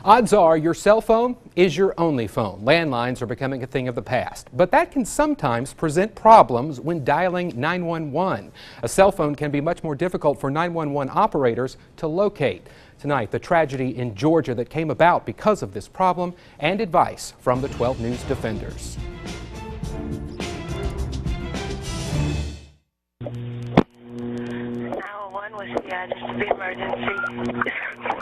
Odds are your cell phone is your only phone. Landlines are becoming a thing of the past, but that can sometimes present problems when dialing 911. A cell phone can be much more difficult for 911 operators to locate. Tonight, the tragedy in Georgia that came about because of this problem and advice from the 12 News defenders. 911 was just the emergency.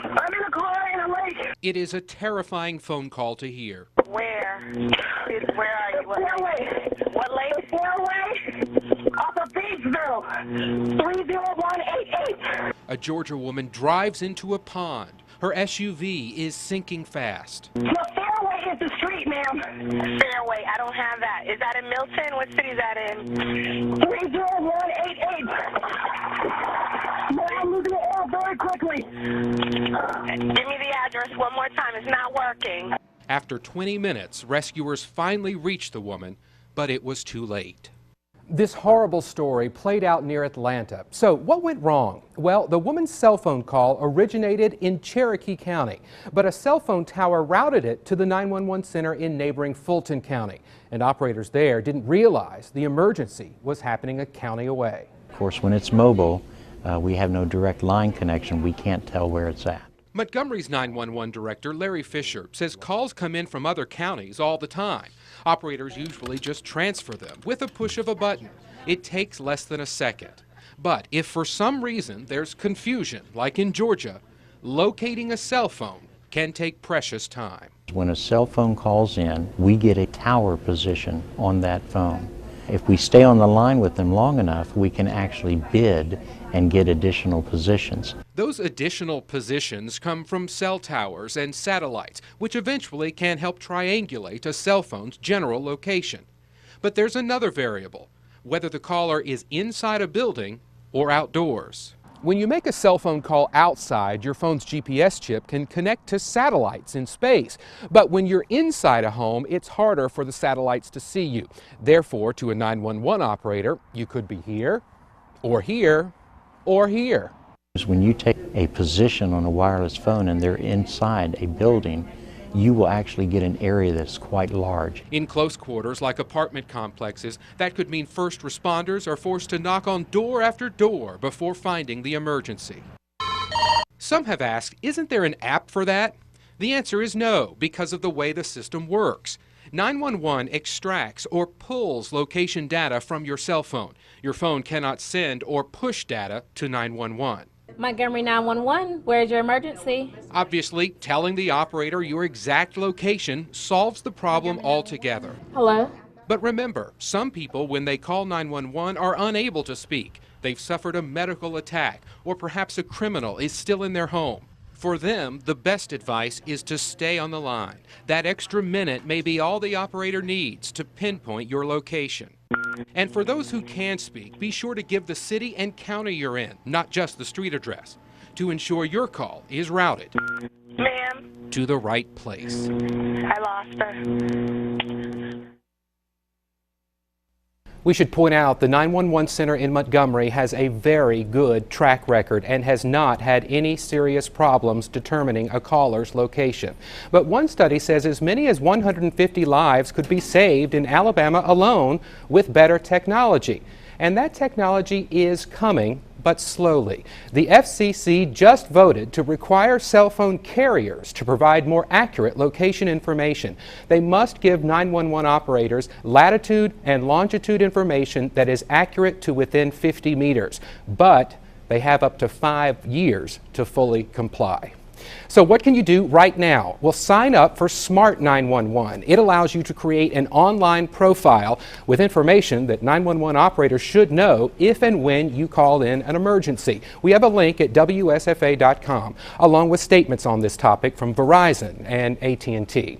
I'm in a car in a lake. It is a terrifying phone call to hear. Where? Where are you? What lake? What lake? Fairway. Off of Beachville. 30188. A Georgia woman drives into a pond. Her SUV is sinking fast. The Fairway is the street, ma'am. Fairway, I don't have that. Is that in Milton? What city is that in? 30188. I'm losing the air very quickly. Give me the address one more time. It's not working. After 20 minutes, rescuers finally reached the woman, but it was too late. This horrible story played out near Atlanta. So what went wrong? Well, the woman's cell phone call originated in Cherokee County, but a cell phone tower routed it to the 911 center in neighboring Fulton County. And operators there didn't realize the emergency was happening a county away. Of course, when it's mobile, we have no direct line connection. We can't tell where it's at. Montgomery's 911 director, Larry Fisher, says calls come in from other counties all the time. Operators usually just transfer them with a push of a button. It takes less than a second. But if for some reason there's confusion, like in Georgia, locating a cell phone can take precious time. When a cell phone calls in, we get a tower position on that phone. If we stay on the line with them long enough, we can actually bid and get additional positions. Those additional positions come from cell towers and satellites, which eventually can help triangulate a cell phone's general location. But there's another variable, whether the caller is inside a building or outdoors. When you make a cell phone call outside, your phone's GPS chip can connect to satellites in space. But when you're inside a home, it's harder for the satellites to see you. Therefore, to a 911 operator, you could be here, or here, or here. When you take a position on a wireless phone and they're inside a building, you will actually get an area that's quite large. In close quarters, like apartment complexes, that could mean first responders are forced to knock on door after door before finding the emergency. Some have asked, isn't there an app for that? The answer is no, because of the way the system works. 911 extracts or pulls location data from your cell phone. Your phone cannot send or push data to 911. Montgomery 911, where's your emergency? Obviously, telling the operator your exact location solves the problem altogether. Hello? But remember, some people, when they call 911, are unable to speak. They've suffered a medical attack, or perhaps a criminal is still in their home. For them, the best advice is to stay on the line. That extra minute may be all the operator needs to pinpoint your location. And for those who can speak, be sure to give the city and county you're in, not just the street address, to ensure your call is routed Ma'am, to the right place. I lost her. We should point out the 911 center in Montgomery has a very good track record and has not had any serious problems determining a caller's location. But one study says as many as 150 lives could be saved in Alabama alone with better technology. And that technology is coming, but slowly. The FCC just voted to require cell phone carriers to provide more accurate location information. They must give 911 operators latitude and longitude information that is accurate to within 50 meters, but they have up to 5 years to fully comply. So what can you do right now? Well, sign up for Smart 911. It allows you to create an online profile with information that 911 operators should know if and when you call in an emergency. We have a link at WSFA.com along with statements on this topic from Verizon and AT&T.